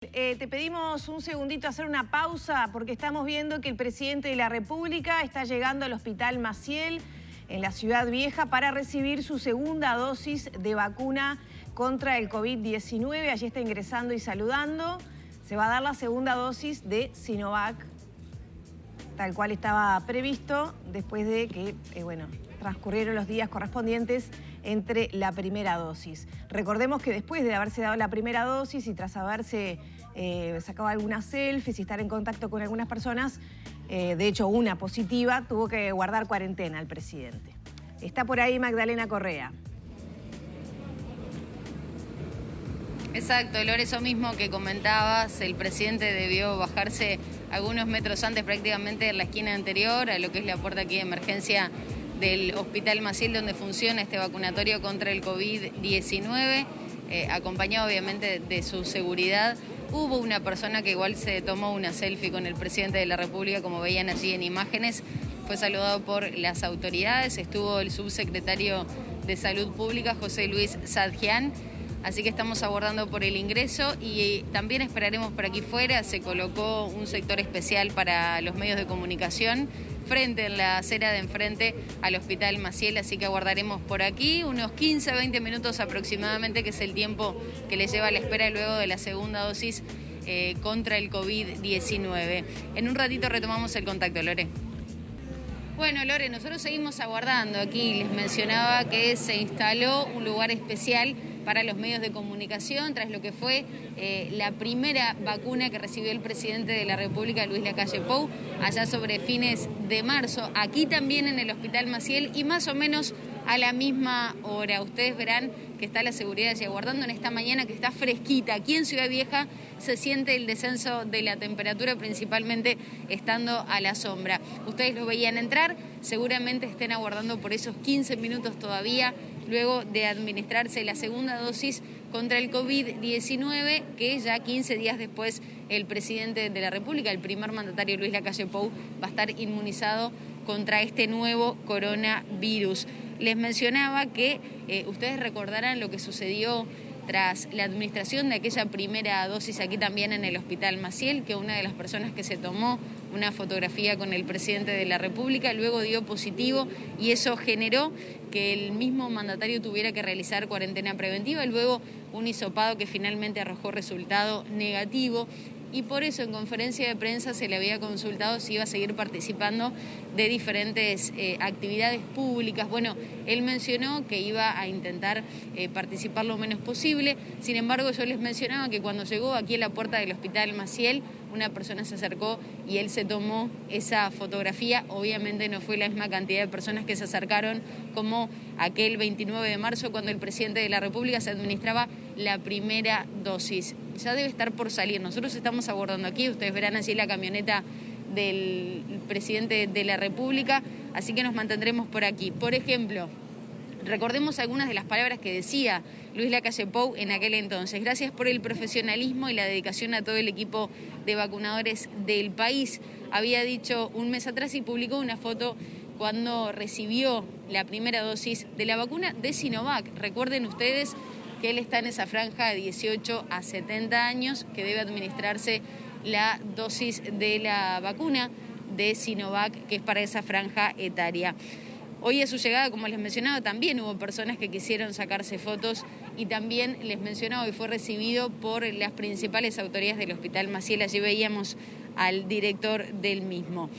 Te pedimos un segundito hacer una pausa porque estamos viendo que el presidente de la República está llegando al Hospital Maciel en la Ciudad Vieja para recibir su segunda dosis de vacuna contra el COVID-19. Allí está ingresando y saludando. Se va a dar la segunda dosis de Sinovac, tal cual estaba previsto, después de que, transcurrieron los días correspondientes entre la primera dosis. Recordemos que después de haberse dado la primera dosis y tras haberse sacado algunas selfies y estar en contacto con algunas personas, de hecho una positiva, tuvo que guardar cuarentena el presidente. Está por ahí Magdalena Correa. Exacto, Lore, eso mismo que comentabas, el presidente debió bajarse algunos metros antes, prácticamente en la esquina anterior, a lo que es la puerta aquí de emergencia del Hospital Maciel, donde funciona este vacunatorio contra el COVID-19, acompañado obviamente de su seguridad. Hubo una persona que igual se tomó una selfie con el presidente de la República, como veían allí en imágenes, fue saludado por las autoridades, estuvo el subsecretario de Salud Pública, José Luis Sadjian. Así que estamos abordando por el ingreso y también esperaremos por aquí fuera. Se colocó un sector especial para los medios de comunicación frente en la acera de enfrente al Hospital Maciel, así que aguardaremos por aquí unos 15-20 minutos aproximadamente, que es el tiempo que le lleva a la espera luego de la segunda dosis contra el COVID-19. En un ratito retomamos el contacto, Lore. Bueno, Lore, nosotros seguimos aguardando aquí. Les mencionaba que se instaló un lugar especial para los medios de comunicación tras lo que fue la primera vacuna que recibió el presidente de la República, Luis Lacalle Pou, allá sobre fines de marzo, aquí también en el Hospital Maciel y más o menos a la misma hora. Ustedes verán que está la seguridad allí aguardando en esta mañana que está fresquita. Aquí en Ciudad Vieja se siente el descenso de la temperatura, principalmente estando a la sombra. Ustedes lo veían entrar, seguramente estén aguardando por esos 15 minutos todavía, luego de administrarse la segunda dosis contra el COVID-19, que ya 15 días después el presidente de la República, el primer mandatario Luis Lacalle Pou, va a estar inmunizado contra este nuevo coronavirus. Les mencionaba que ustedes recordarán lo que sucedió tras la administración de aquella primera dosis aquí también en el Hospital Maciel, que una de las personas que se tomó una fotografía con el presidente de la República luego dio positivo y eso generó que el mismo mandatario tuviera que realizar cuarentena preventiva y luego un hisopado que finalmente arrojó resultado negativo. Y por eso en conferencia de prensa se le había consultado si iba a seguir participando de diferentes actividades públicas. Bueno, él mencionó que iba a intentar participar lo menos posible. Sin embargo, yo les mencionaba que cuando llegó aquí a la puerta del Hospital Maciel, una persona se acercó y él se tomó esa fotografía. Obviamente no fue la misma cantidad de personas que se acercaron como aquel 29 de marzo cuando el presidente de la República se administraba la primera dosis. Ya debe estar por salir. Nosotros estamos aguardando aquí, ustedes verán allí la camioneta del presidente de la República, así que nos mantendremos por aquí. Por ejemplo, recordemos algunas de las palabras que decía Luis Lacalle Pou en aquel entonces. Gracias por el profesionalismo y la dedicación a todo el equipo de vacunadores del país. Había dicho un mes atrás y publicó una foto cuando recibió la primera dosis de la vacuna de Sinovac. Recuerden ustedes que él está en esa franja de 18 a 70 años, que debe administrarse la dosis de la vacuna de Sinovac, que es para esa franja etaria. Hoy a su llegada, como les mencionaba, también hubo personas que quisieron sacarse fotos y también les mencionaba, hoy fue recibido por las principales autoridades del Hospital Maciel. Allí veíamos al director del mismo.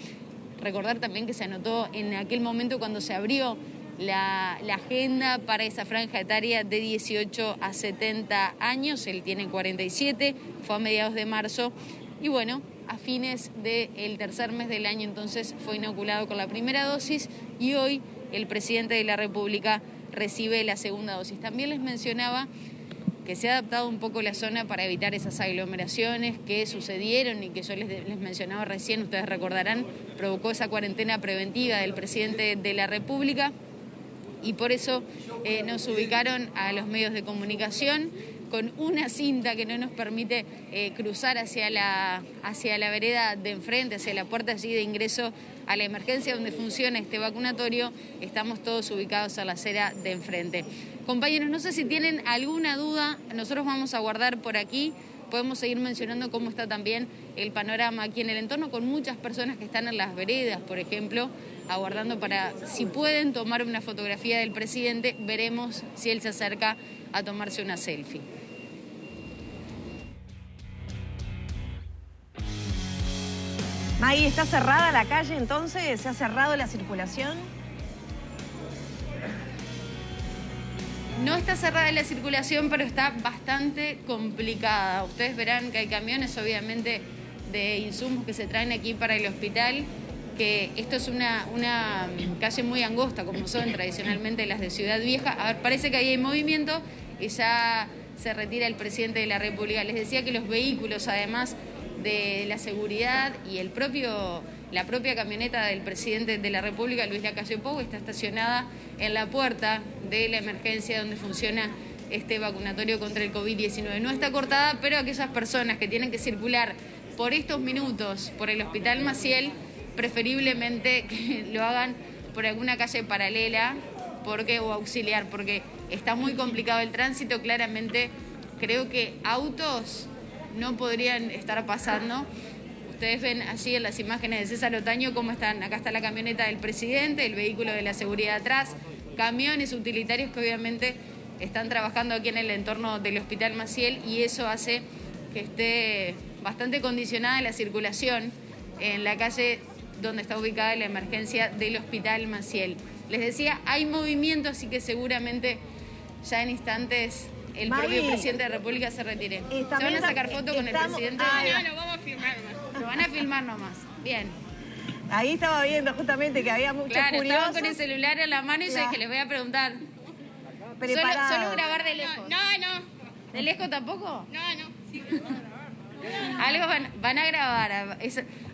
Recordar también que se anotó en aquel momento cuando se abrió la agenda para esa franja etaria de 18 a 70 años. Él tiene 47, fue a mediados de marzo y bueno, a fines del tercer mes del año entonces fue inoculado con la primera dosis y hoy el presidente de la República recibe la segunda dosis. También les mencionaba que se ha adaptado un poco la zona para evitar esas aglomeraciones que sucedieron y que yo les mencionaba recién, ustedes recordarán, provocó esa cuarentena preventiva del presidente de la República y por eso nos ubicaron a los medios de comunicación con una cinta que no nos permite cruzar hacia la vereda de enfrente, hacia la puerta allí de ingreso a la emergencia donde funciona este vacunatorio. Estamos todos ubicados a la acera de enfrente. Compañeros, no sé si tienen alguna duda, nosotros vamos a guardar por aquí podemos seguir mencionando cómo está también el panorama aquí en el entorno, con muchas personas que están en las veredas, por ejemplo, aguardando para, si pueden, tomar una fotografía del presidente. Veremos si él se acerca a tomarse una selfie. Maggie, ¿está cerrada la calle entonces? ¿Se ha cerrado la circulación? No está cerrada la circulación, pero está bastante complicada. Ustedes verán que hay camiones, obviamente, de insumos que se traen aquí para el hospital, que esto es una calle muy angosta, como son tradicionalmente las de Ciudad Vieja. A ver, parece que ahí hay movimiento y ya se retira el presidente de la República. Les decía que los vehículos, además de la seguridad y la propia camioneta del presidente de la República, Luis Lacalle Pou, está estacionada en la puerta de la emergencia donde funciona este vacunatorio contra el COVID-19. No está cortada, pero aquellas personas que tienen que circular por estos minutos por el Hospital Maciel, preferiblemente que lo hagan por alguna calle paralela o auxiliar, porque está muy complicado el tránsito. Claramente creo que autos no podrían estar pasando. Ustedes ven allí en las imágenes de César Otaño cómo están. Acá está la camioneta del presidente, el vehículo de la seguridad atrás, camiones utilitarios que obviamente están trabajando aquí en el entorno del Hospital Maciel, y eso hace que esté bastante condicionada la circulación en la calle donde está ubicada la emergencia del Hospital Maciel. Les decía, hay movimiento, así que seguramente ya en instantes el propio presidente de la República se retire. ¿Se van a sacar foto con el presidente? No, lo vamos a filmar nomás. Lo van a filmar nomás. Bien. Ahí estaba viendo justamente que había muchos curiosos. Estaban con el celular en la mano y yo dije, les voy a preguntar. Solo grabar de lejos. No. ¿De lejos tampoco? No. Sí. Algo van a grabar,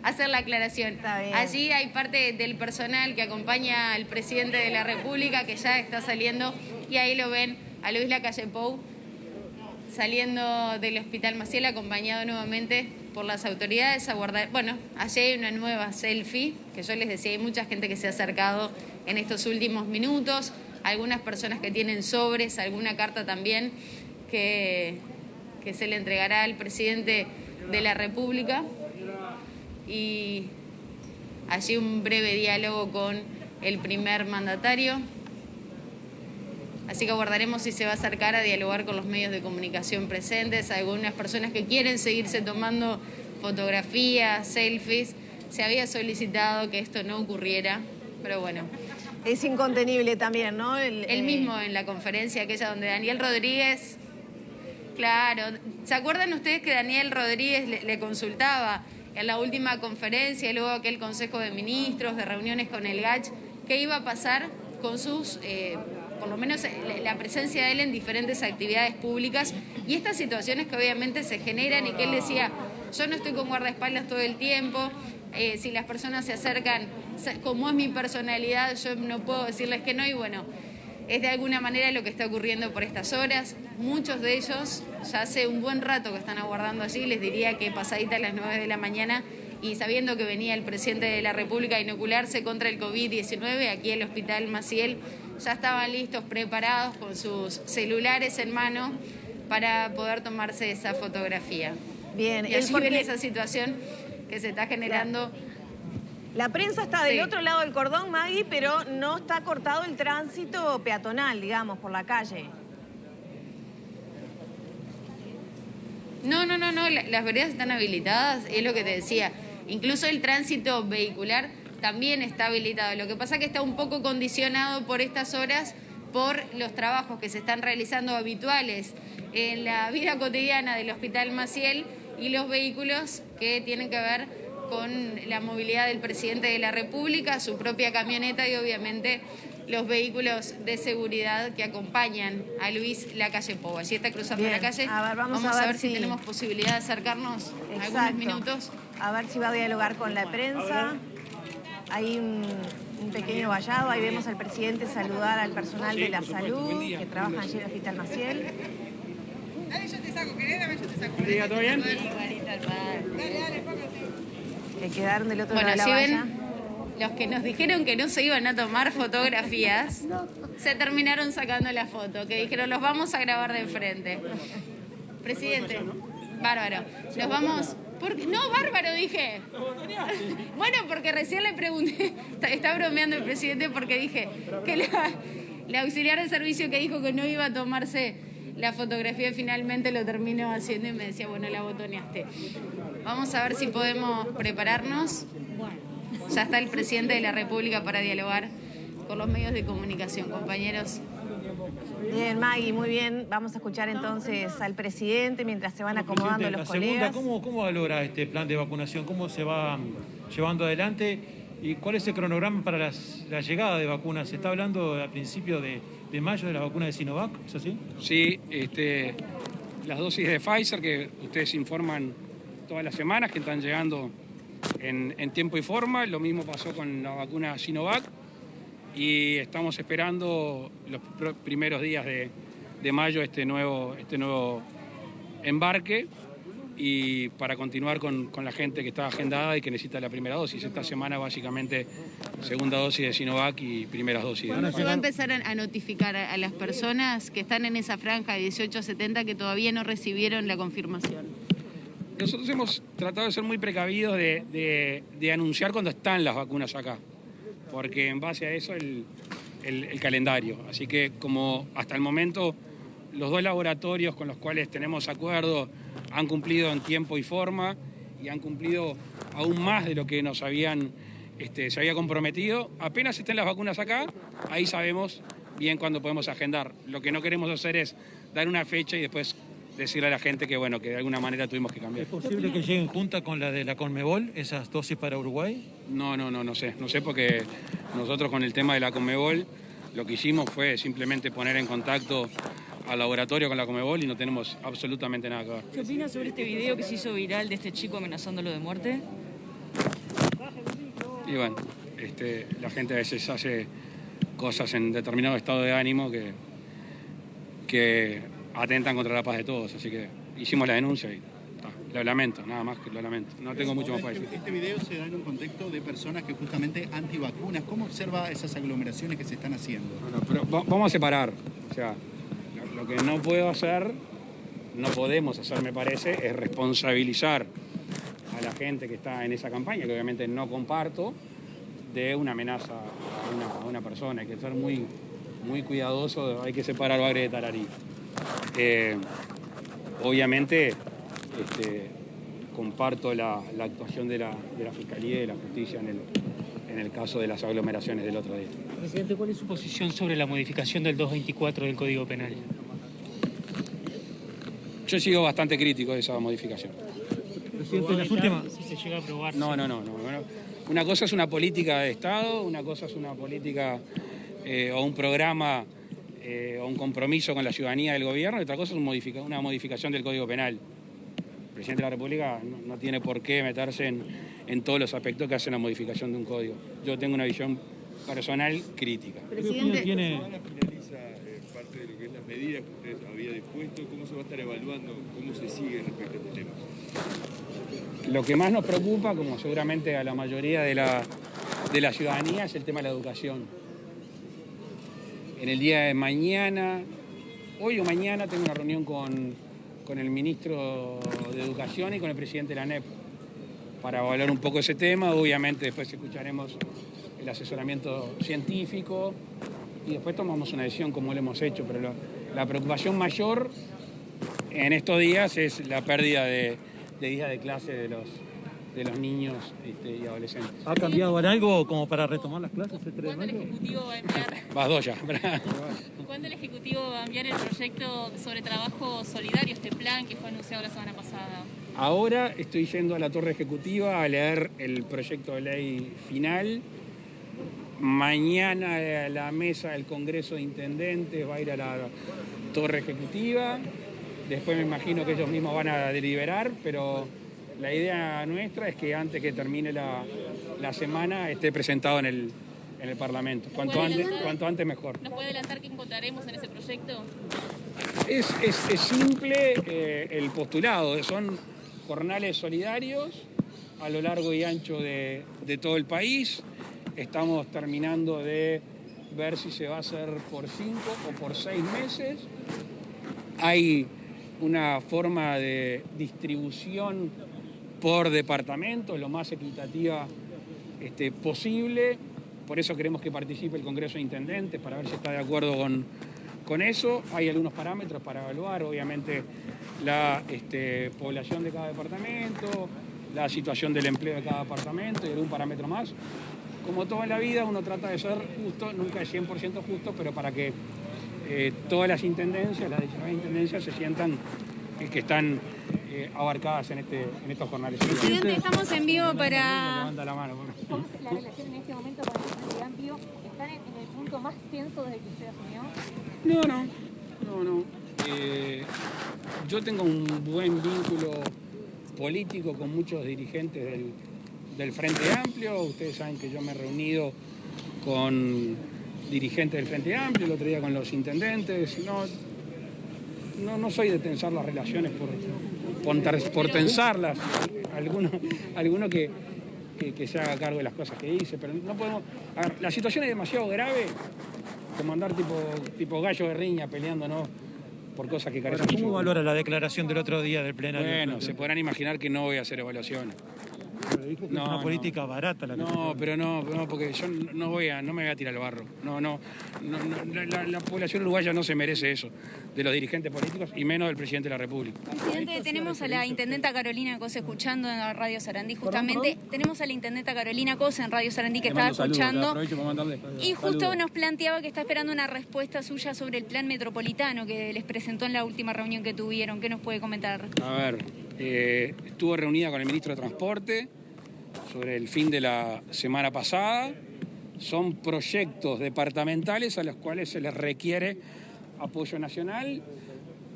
hacer la aclaración. Está bien. Allí hay parte del personal que acompaña al presidente de la República que ya está saliendo, y ahí lo ven a Luis Lacalle Pou saliendo del Hospital Maciel, acompañado nuevamente por las autoridades a guardar. Bueno, allí hay una nueva selfie, que yo les decía, hay mucha gente que se ha acercado en estos últimos minutos, algunas personas que tienen sobres, alguna carta también que se le entregará al presidente de la República, y allí un breve diálogo con el primer mandatario. Así que aguardaremos si se va a acercar a dialogar con los medios de comunicación presentes. Algunas personas que quieren seguirse tomando fotografías, selfies. Se había solicitado que esto no ocurriera, pero bueno. Es incontenible también, ¿no? Él mismo en la conferencia aquella donde Daniel Rodríguez... Claro, ¿se acuerdan ustedes que Daniel Rodríguez le consultaba en la última conferencia, luego aquel Consejo de Ministros, de reuniones con el GACH, qué iba a pasar con sus... por lo menos la presencia de él en diferentes actividades públicas, y estas situaciones que obviamente se generan, y que él decía, yo no estoy con guardaespaldas todo el tiempo, si las personas se acercan, como es mi personalidad, yo no puedo decirles que no, y bueno, es de alguna manera lo que está ocurriendo por estas horas. Muchos de ellos ya hace un buen rato que están aguardando allí, les diría que pasaditas las 9 de la mañana, y sabiendo que venía el presidente de la República a inocularse contra el COVID-19 aquí en el Hospital Maciel, ya estaban listos, preparados con sus celulares en mano para poder tomarse esa fotografía. Bien, y allí ven esa situación que se está generando. La prensa está del otro lado del cordón, Maggie, pero no está cortado el tránsito peatonal, digamos, por la calle. No, las veredas están habilitadas, es lo que te decía. Incluso el tránsito vehicular también está habilitado. Lo que pasa es que está un poco condicionado por estas horas, por los trabajos que se están realizando habituales en la vida cotidiana del Hospital Maciel, y los vehículos que tienen que ver con la movilidad del presidente de la República, su propia camioneta, y obviamente los vehículos de seguridad que acompañan a Luis Lacalle Pou. Allí está cruzando la calle. A ver, vamos a ver si tenemos posibilidad de acercarnos algunos minutos. A ver si va a dialogar con la prensa. Hay un pequeño vallado, ahí vemos al presidente saludar al personal de la salud que trabaja allí en el Hospital Maciel. Dale, yo te saco, ¿querés? Dame, yo te saco. ¿Todo bien? Dale, póngate. Que quedaron del otro lado de la valla. Ven, los que nos dijeron que no se iban a tomar fotografías, se terminaron sacando la foto, que dijeron, los vamos a grabar de enfrente. Presidente. Bárbaro. Nos vamos... No, bárbaro, dije. Bueno, porque recién le pregunté, está bromeando el presidente porque dije que la auxiliar de servicio que dijo que no iba a tomarse la fotografía finalmente lo terminó haciendo y me decía, bueno, la botoneaste. Vamos a ver si podemos prepararnos. Ya está el presidente de la República para dialogar con los medios de comunicación, compañeros. Bien, Maggie, muy bien. Vamos a escuchar entonces al presidente mientras se van acomodando los colegas. ¿Cómo valora este plan de vacunación? ¿Cómo se va llevando adelante? ¿Y cuál es el cronograma para la llegada de vacunas? Se está hablando a principios de mayo de la vacuna de Sinovac, ¿es así? Sí, las dosis de Pfizer que ustedes informan todas las semanas que están llegando en tiempo y forma. Lo mismo pasó con la vacuna Sinovac. Y estamos esperando los primeros días de mayo este nuevo embarque y para continuar con la gente que está agendada y que necesita la primera dosis. Esta semana básicamente segunda dosis de Sinovac y primeras dosis. ¿Se va a empezar a notificar a las personas que están en esa franja de 18 a 70 que todavía no recibieron la confirmación? Nosotros hemos tratado de ser muy precavidos de anunciar cuando están las vacunas acá, porque en base a eso el calendario. Así que como hasta el momento los dos laboratorios con los cuales tenemos acuerdo han cumplido en tiempo y forma y han cumplido aún más de lo que nos se había comprometido, apenas estén las vacunas acá, ahí sabemos bien cuándo podemos agendar. Lo que no queremos hacer es dar una fecha y después decirle a la gente que bueno, que de alguna manera tuvimos que cambiar. ¿Es posible que lleguen juntas con la de la Conmebol, esas dosis para Uruguay? No sé porque nosotros con el tema de la Conmebol lo que hicimos fue simplemente poner en contacto al laboratorio con la Conmebol y no tenemos absolutamente nada que ver. ¿Qué opinas sobre este video que se hizo viral de este chico amenazándolo de muerte? Y bueno, la gente a veces hace cosas en determinado estado de ánimo que atentan contra la paz de todos, así que hicimos la denuncia y lo lamento, nada más que lo lamento. No tengo mucho más para decir. Este video se da en un contexto de personas que justamente antivacunas. ¿Cómo observa esas aglomeraciones que se están haciendo? Bueno, pero vamos a separar. O sea, lo que no puedo hacer, no podemos hacer, me parece, es responsabilizar a la gente que está en esa campaña, que obviamente no comparto, de una amenaza a una persona. Hay que ser muy, muy cuidadoso, hay que separar bagre de tararí. Obviamente comparto la actuación de la Fiscalía y de la Justicia en el caso de las aglomeraciones del otro día. Presidente, ¿cuál es su posición sobre la modificación del 224 del Código Penal? Yo he sido bastante crítico de esa modificación. Presidente, las últimas... Si se llega a aprobar... No. Bueno, una cosa es una política de Estado, una cosa es una política o un programa o un compromiso con la ciudadanía del gobierno, y otra cosa es una modificación del Código Penal. El presidente de la República no tiene por qué meterse en todos los aspectos que hace una modificación de un código. Yo tengo una visión personal crítica. Presidente, Finaliza parte de lo que es las medidas que usted había dispuesto. ¿Cómo se va a estar evaluando? ¿Cómo se sigue respecto a este tema? Lo que más nos preocupa, como seguramente a la mayoría de la ciudadanía, es el tema de la educación. En el día de mañana, hoy o mañana, tengo una reunión con el ministro de Educación y con el presidente de la ANEP para evaluar un poco ese tema. Obviamente después escucharemos el asesoramiento científico y después tomamos una decisión como lo hemos hecho. Pero la preocupación mayor en estos días es la pérdida de días de clase de los niños y adolescentes. ¿Ha cambiado en algo como para retomar las clases el 3 de ¿Cuándo el mayo? Ejecutivo va a enviar? Vas dos ya. ¿Cuándo el Ejecutivo va a enviar el proyecto sobre trabajo solidario, este plan que fue anunciado la semana pasada? Ahora estoy yendo a la Torre Ejecutiva a leer el proyecto de ley final. Mañana la mesa del Congreso de Intendentes va a ir a la Torre Ejecutiva. Después me imagino que ellos mismos van a deliberar, pero la idea nuestra es que antes que termine la semana esté presentado en el Parlamento. Cuanto antes mejor. ¿Nos puede adelantar qué encontraremos en ese proyecto? Es simple el postulado. Son jornales solidarios a lo largo y ancho de todo el país. Estamos terminando de ver si se va a hacer por 5 o por 6 meses. Hay una forma de distribución por departamento lo más equitativa posible. Por eso queremos que participe el Congreso de Intendentes para ver si está de acuerdo con eso. Hay algunos parámetros para evaluar, obviamente, la población de cada departamento, la situación del empleo de cada departamento y algún parámetro más. Como todo en la vida, uno trata de ser justo, nunca es 100% justo, pero para que todas las intendencias, las 19 intendencias, se sientan que están abarcadas en estos jornales. Presidente, estamos en vivo para... Levanta la mano. ¿Cómo es la relación en este momento con el Frente Amplio? ¿Están en el punto más tenso desde que usted asumió? No. Yo tengo un buen vínculo político con muchos dirigentes del Frente Amplio. Ustedes saben que yo me he reunido con dirigentes del Frente Amplio, el otro día con los intendentes. No soy de tensar las relaciones por tensarlas. Alguno que se haga cargo de las cosas que dice, pero no podemos... A ver, la situación es demasiado grave como andar tipo gallo de riña peleándonos por cosas que carecen. ¿Cómo valora la declaración del otro día del plenario? Bueno, se podrán imaginar que no voy a hacer evaluaciones. Pero dijo que es una política barata la que porque yo no me voy a tirar al barro. La población uruguaya no se merece eso, de los dirigentes políticos y menos del presidente de la República. Presidente, tenemos a la intendenta Carolina Cose escuchando en Radio Sarandí, justamente. Tenemos a la intendenta Carolina Cose en Radio Sarandí que estaba escuchando. Y justo nos planteaba que está esperando una respuesta suya sobre el plan metropolitano que les presentó en la última reunión que tuvieron. ¿Qué nos puede comentar? A ver, estuvo reunida con el ministro de Transporte sobre el fin de la semana pasada. Son proyectos departamentales a los cuales se les requiere apoyo nacional.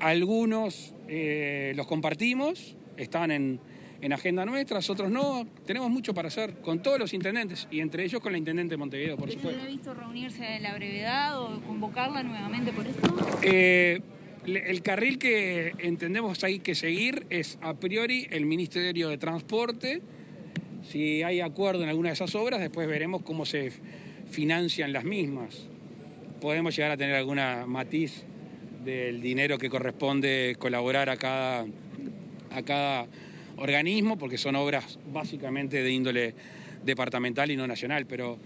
Algunos los compartimos, están en agenda nuestra, otros no. Tenemos mucho para hacer con todos los intendentes y entre ellos con la intendente de Montevideo, por supuesto. ¿Se ha visto reunirse en la brevedad o convocarla nuevamente por esto? El carril que entendemos hay que seguir es a priori el Ministerio de Transporte. Si hay acuerdo en alguna de esas obras, después veremos cómo se financian las mismas. Podemos llegar a tener alguna matiz del dinero que corresponde colaborar a cada organismo, porque son obras básicamente de índole departamental y no nacional, pero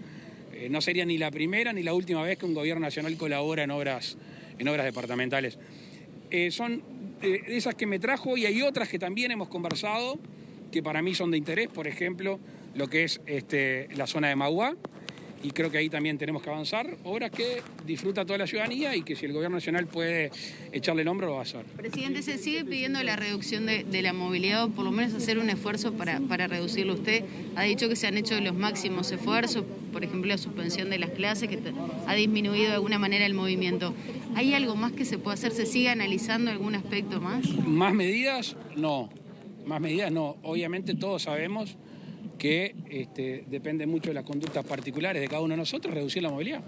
no sería ni la primera ni la última vez que un gobierno nacional colabora en obras departamentales. Son esas que me trajo y hay otras que también hemos conversado que para mí son de interés, por ejemplo, lo que es la zona de Mauá, y creo que ahí también tenemos que avanzar, obras que disfruta toda la ciudadanía y que si el gobierno nacional puede echarle el hombro, lo va a hacer. Presidente, ¿se sigue pidiendo la reducción de la movilidad o por lo menos hacer un esfuerzo para reducirlo? Usted ha dicho que se han hecho los máximos esfuerzos, por ejemplo, la suspensión de las clases, que ha disminuido de alguna manera el movimiento. ¿Hay algo más que se puede hacer? ¿Se sigue analizando algún aspecto más? ¿Más medidas? No. Obviamente todos sabemos que depende mucho de las conductas particulares de cada uno de nosotros reducir la movilidad.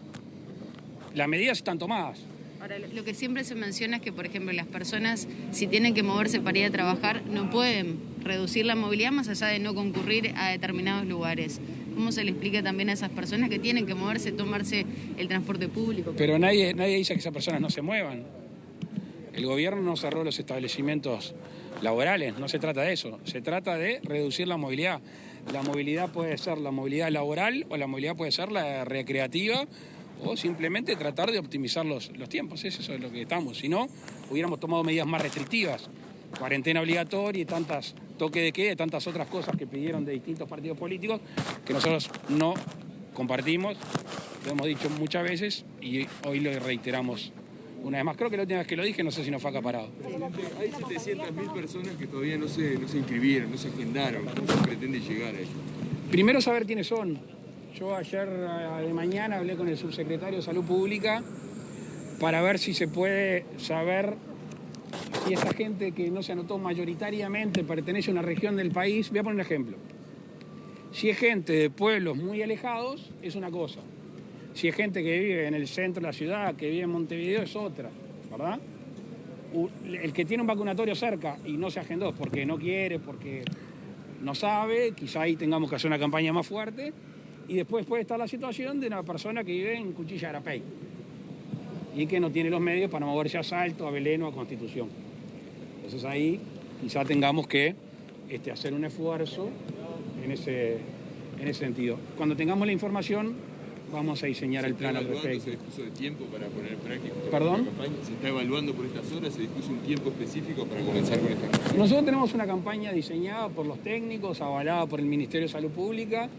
Las medidas están tomadas. Ahora, lo que siempre se menciona es que, por ejemplo, las personas, si tienen que moverse para ir a trabajar, no pueden reducir la movilidad más allá de no concurrir a determinados lugares. ¿Cómo se le explica también a esas personas que tienen que moverse, tomarse el transporte público? Pero nadie dice que esas personas no se muevan. El gobierno no cerró los establecimientos laborales, no se trata de eso, se trata de reducir la movilidad. La movilidad puede ser la movilidad laboral o la movilidad puede ser la recreativa o simplemente tratar de optimizar los tiempos, eso es lo que estamos. Si no, hubiéramos tomado medidas más restrictivas, cuarentena obligatoria y tantas toque de queda y tantas otras cosas que pidieron de distintos partidos políticos que nosotros no compartimos, lo hemos dicho muchas veces y hoy lo reiteramos una vez más. Creo que la última vez que lo dije, no sé si nos fue acaparado. Hay 700.000 personas que todavía no se inscribieron, no se agendaron. ¿Cómo se pretende llegar a eso? Primero saber quiénes son. Yo ayer de mañana hablé con el subsecretario de Salud Pública para ver si se puede saber si esa gente que no se anotó mayoritariamente pertenece a una región del país. Voy a poner un ejemplo. Si es gente de pueblos muy alejados, es una cosa. Si es gente que vive en el centro de la ciudad, que vive en Montevideo, es otra, ¿verdad? El que tiene un vacunatorio cerca y no se agendó porque no quiere, porque no sabe, quizá ahí tengamos que hacer una campaña más fuerte. Y después puede estar la situación de una persona que vive en Cuchilla de Arapey y que no tiene los medios para moverse a Salto, a Belén o a Constitución. Entonces ahí quizá tengamos que hacer un esfuerzo en ese sentido. Cuando tengamos la información, vamos a diseñar el plan al respecto. ¿Se dispuso de tiempo para poner en práctica? ¿Perdón? La campaña? ¿Se está evaluando por estas horas? ¿Se dispuso un tiempo específico para comenzar con esta campaña? Nosotros tenemos una campaña diseñada por los técnicos, avalada por el Ministerio de Salud Pública,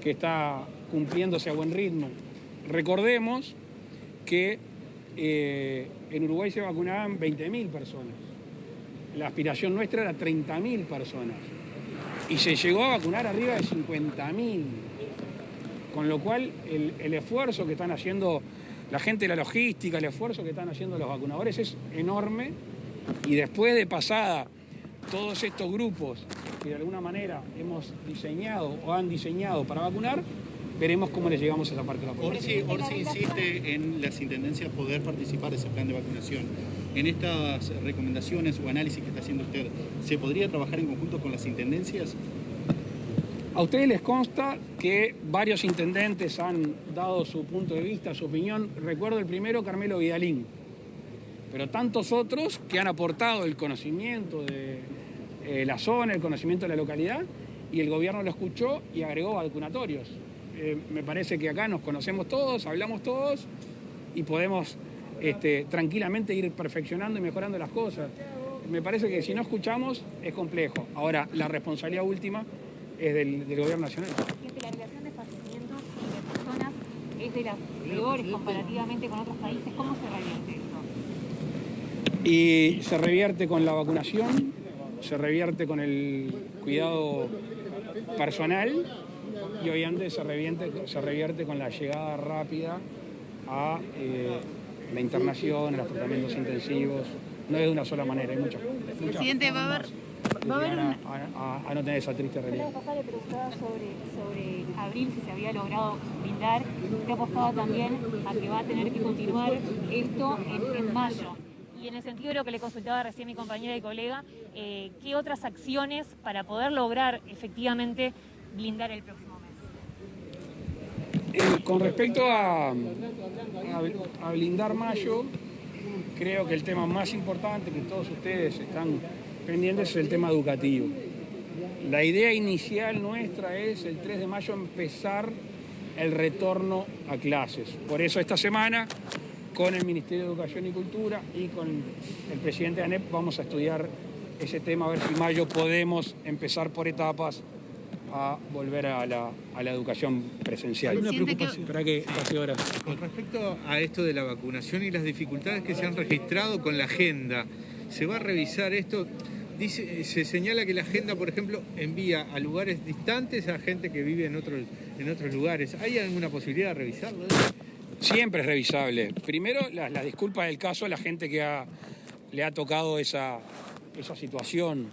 que está cumpliéndose a buen ritmo. Recordemos que en Uruguay se vacunaban 20.000 personas. La aspiración nuestra era 30.000 personas. Y se llegó a vacunar arriba de 50.000. Con lo cual, el esfuerzo que están haciendo la gente de la logística, el esfuerzo que están haciendo los vacunadores es enorme. Y después de pasada todos estos grupos que de alguna manera hemos diseñado o han diseñado para vacunar, veremos cómo les llegamos a esa parte de la población. Orsi insiste en las intendencias poder participar de ese plan de vacunación. En estas recomendaciones o análisis que está haciendo usted, ¿se podría trabajar en conjunto con las intendencias? A ustedes les consta que varios intendentes han dado su punto de vista, su opinión. Recuerdo el primero, Carmelo Vidalín. Pero tantos otros que han aportado el conocimiento de la zona, el conocimiento de la localidad, y el gobierno lo escuchó y agregó vacunatorios. Me parece que acá nos conocemos todos, hablamos todos y podemos tranquilamente ir perfeccionando y mejorando las cosas. Me parece que si no escuchamos es complejo. Ahora, la responsabilidad última es del gobierno nacional. La relación de fallecimientos de personas es de las peores comparativamente con otros países. ¿Cómo se revierte esto? Y se revierte con la vacunación, se revierte con el cuidado personal y obviamente se revierte con la llegada rápida a la internación, a los tratamientos intensivos. No es de una sola manera, hay muchas Presidente, va a haber a no tener esa triste realidad. Pasada le preguntaba sobre abril, si se había logrado blindar. Usted apostaba también a que va a tener que continuar esto en mayo. Y en el sentido de lo que le consultaba recién mi compañera y colega, ¿qué otras acciones para poder lograr efectivamente blindar el próximo mes? Con respecto a blindar mayo, creo que el tema más importante que todos ustedes están pendientes es el tema educativo. La idea inicial nuestra es el 3 de mayo empezar el retorno a clases. Por eso esta semana, con el Ministerio de Educación y Cultura y con el presidente de ANEP, vamos a estudiar ese tema, a ver si en mayo podemos empezar por etapas a volver a la educación presencial. Hay una preocupación. Espera que pase horas. Con respecto a esto de la vacunación y las dificultades que se han registrado con la agenda, ¿se va a revisar esto? Se señala que la agenda, por ejemplo, envía a lugares distantes a gente que vive en otros lugares. ¿Hay alguna posibilidad de revisarlo? Siempre es revisable. Primero, la disculpa del caso a la gente que le ha tocado esa situación.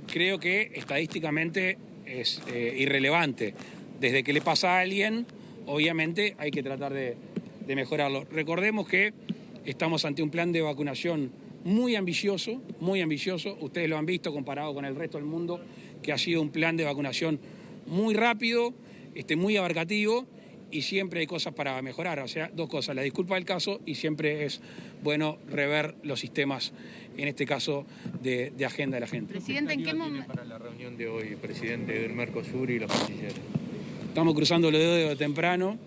Creo que estadísticamente es irrelevante. Desde que le pasa a alguien, obviamente hay que tratar de mejorarlo. Recordemos que estamos ante un plan de vacunación muy ambicioso, ustedes lo han visto comparado con el resto del mundo, que ha sido un plan de vacunación muy rápido, muy abarcativo, y siempre hay cosas para mejorar. O sea, dos cosas, la disculpa del caso y siempre es bueno rever los sistemas, en este caso, de agenda de la gente. Presidente, ¿en qué momento para la reunión de hoy, presidente del Mercosur y los cancilleres? Estamos cruzando los dedos de temprano.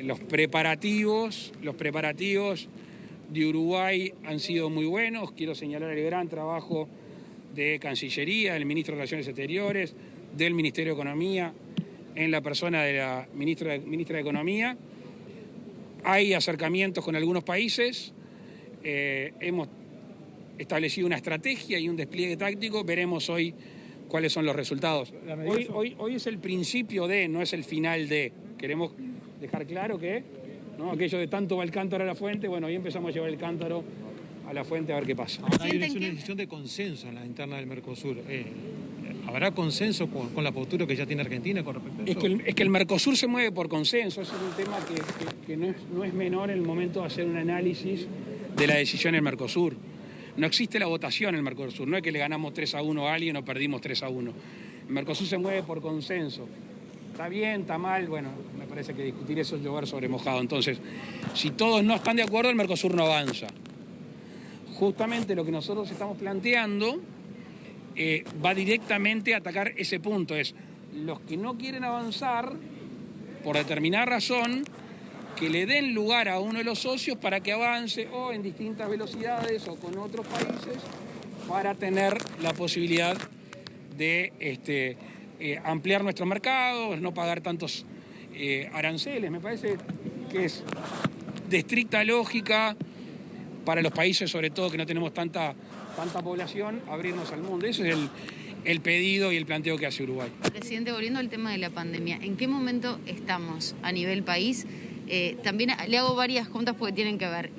Los preparativos de Uruguay han sido muy buenos. Quiero señalar el gran trabajo de Cancillería, del Ministro de Relaciones Exteriores, del Ministerio de Economía, en la persona de la ministra de Economía. Hay acercamientos con algunos países. Hemos establecido una estrategia y un despliegue táctico. Veremos hoy cuáles son los resultados. Hoy es el principio de, no es el final de. Queremos dejar claro que aquello de tanto va el cántaro a la fuente, bueno, hoy empezamos a llevar el cántaro a la fuente a ver qué pasa. Hay una decisión de consenso en la interna del Mercosur. ¿Habrá consenso con la postura que ya tiene Argentina con respecto a eso? Es que el Mercosur se mueve por consenso. Eso es un tema que no es menor en el momento de hacer un análisis de la decisión del Mercosur. No existe la votación en el Mercosur. No es que le ganamos 3-1 a alguien o perdimos 3-1. El Mercosur se mueve por consenso. Está bien, está mal, bueno, me parece que discutir eso es llover sobre mojado. Entonces, si todos no están de acuerdo, el Mercosur no avanza. justamente lo que nosotros estamos planteando va directamente a atacar ese punto. Es los que no quieren avanzar, por determinada razón, que le den lugar a uno de los socios para que avance o en distintas velocidades o con otros países para tener la posibilidad de ampliar nuestro mercado, no pagar tantos aranceles. Me parece que es de estricta lógica para los países, sobre todo que no tenemos tanta población, abrirnos al mundo. Eso es el pedido y el planteo que hace Uruguay. Presidente, volviendo al tema de la pandemia, ¿en qué momento estamos a nivel país? También le hago varias juntas porque tienen que ver.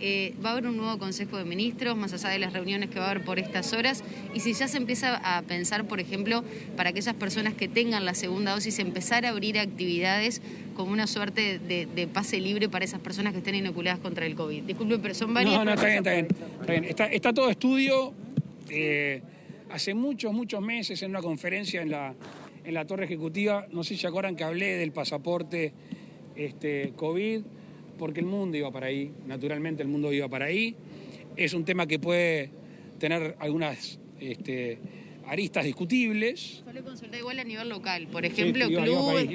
Va a haber un nuevo Consejo de Ministros, más allá de las reuniones que va a haber por estas horas, y si ya se empieza a pensar, por ejemplo, para aquellas personas que tengan la segunda dosis, empezar a abrir actividades como una suerte de pase libre para esas personas que estén inoculadas contra el COVID. Disculpe, pero son varias. No, está bien. Está todo estudio. Hace muchos meses en una conferencia en la Torre Ejecutiva, no sé si se acuerdan que hablé del pasaporte COVID, porque el mundo iba para ahí, naturalmente el mundo iba para ahí. Es un tema que puede tener algunas aristas discutibles. Solo consultar igual a nivel local, por ejemplo, sí, clubes.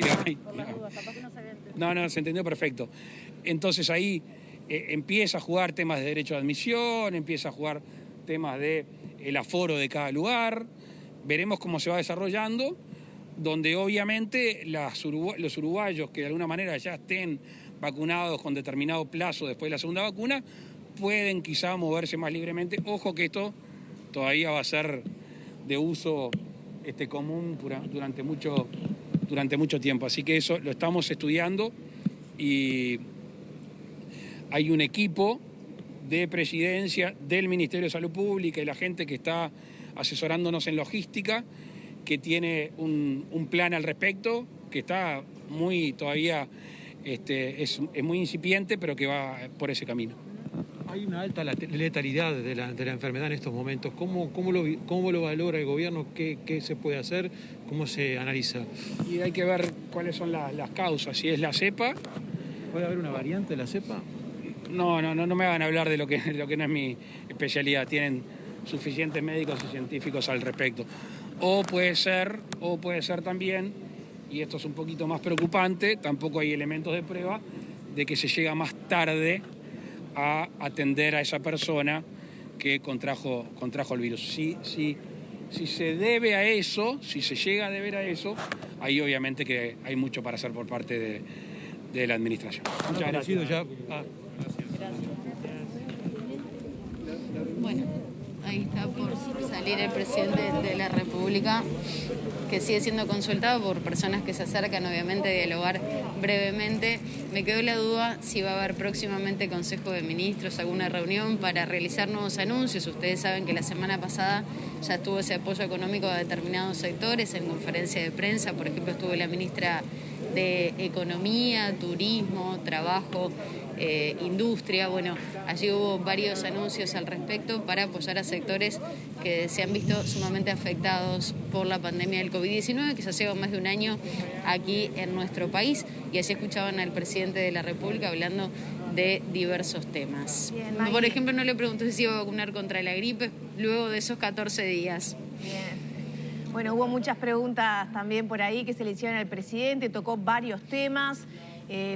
No, se entendió perfecto. Entonces ahí empieza a jugar temas de derecho de admisión, empieza a jugar temas de el aforo de cada lugar. Veremos cómo se va desarrollando, donde obviamente los uruguayos que de alguna manera ya estén vacunados con determinado plazo después de la segunda vacuna, pueden quizá moverse más libremente. Ojo que esto todavía va a ser de uso común durante mucho tiempo. Así que eso lo estamos estudiando y hay un equipo de presidencia, del Ministerio de Salud Pública y la gente que está asesorándonos en logística, que tiene un plan al respecto, que está todavía es muy incipiente, pero que va por ese camino. Hay una alta letalidad de la enfermedad en estos momentos. ¿Cómo lo valora el gobierno? ¿Qué se puede hacer? ¿Cómo se analiza? Y hay que ver cuáles son las causas. Si es la cepa. ¿Puede haber una variante de la cepa? No me hagan hablar de lo que no es mi especialidad. Tienen suficientes médicos y científicos al respecto. O puede ser también, y esto es un poquito más preocupante, tampoco hay elementos de prueba, de que se llega más tarde a atender a esa persona que contrajo el virus. Si se debe a eso, si se llega a deber a eso, ahí obviamente que hay mucho para hacer por parte de la administración. Muchas gracias. Bueno, ahí está por salir el presidente de la República, que sigue siendo consultado por personas que se acercan, obviamente, a dialogar brevemente. Me quedó la duda si va a haber próximamente Consejo de Ministros, alguna reunión para realizar nuevos anuncios. Ustedes saben que la semana pasada ya estuvo ese apoyo económico a determinados sectores en conferencia de prensa. Por ejemplo, estuvo la ministra de Economía, Turismo, Trabajo, Industria. Bueno, allí hubo varios anuncios al respecto para apoyar a sectores que se han visto sumamente afectados por la pandemia del COVID-19, que ya lleva más de un año aquí en nuestro país, y así escuchaban al presidente de la República hablando de diversos temas. Bien, por ejemplo, no le preguntó si se iba a vacunar contra la gripe luego de esos 14 días. Bien. Bueno, hubo muchas preguntas también por ahí que se le hicieron al presidente, tocó varios temas.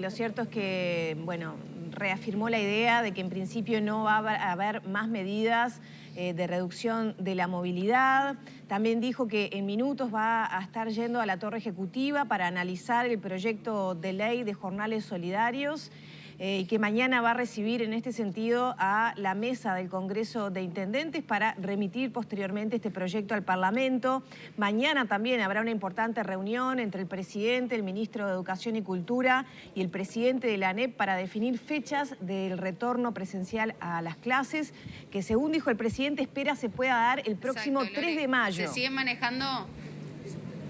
Lo cierto es que, bueno, reafirmó la idea de que en principio no va a haber más medidas de reducción de la movilidad. También dijo que en minutos va a estar yendo a la Torre Ejecutiva para analizar el proyecto de ley de jornales solidarios y que mañana va a recibir en este sentido a la mesa del Congreso de Intendentes para remitir posteriormente este proyecto al Parlamento. Mañana también habrá una importante reunión entre el presidente, el ministro de Educación y Cultura y el presidente de la ANEP para definir fechas del retorno presencial a las clases, que según dijo el presidente espera se pueda dar el próximo 3 de mayo. ¿Se sigue manejando?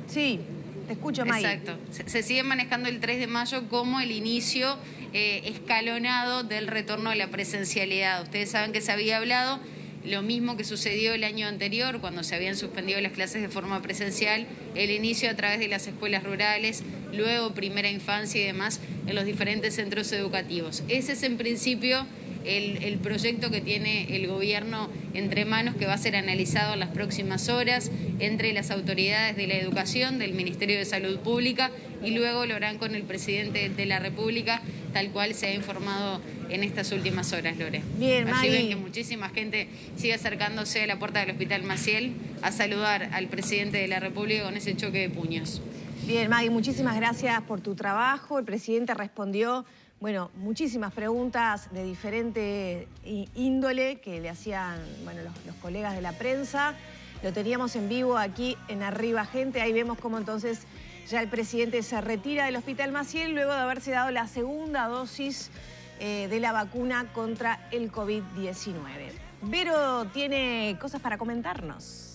Sí, te escucho, May. Exacto. Se sigue manejando el 3 de mayo como el inicio escalonado del retorno a la presencialidad. Ustedes saben que se había hablado lo mismo que sucedió el año anterior, cuando se habían suspendido las clases de forma presencial, el inicio a través de las escuelas rurales, luego primera infancia y demás en los diferentes centros educativos. Ese es en principio el proyecto que tiene el gobierno entre manos, que va a ser analizado en las próximas horas entre las autoridades de la educación, del Ministerio de Salud Pública, y luego lo harán con el presidente de la República, tal cual se ha informado en estas últimas horas, Lore. Bien, Allí ven Maggie. que muchísima gente sigue acercándose a la puerta del Hospital Maciel a saludar al presidente de la República con ese choque de puños. Bien, Maggie, muchísimas gracias por tu trabajo. El presidente respondió, bueno, muchísimas preguntas de diferente índole que le hacían, bueno, los colegas de la prensa. Lo teníamos en vivo aquí en Arriba Gente. Ahí vemos cómo entonces ya el presidente se retira del Hospital Maciel luego de haberse dado la segunda dosis de la vacuna contra el COVID-19. Vero tiene cosas para comentarnos.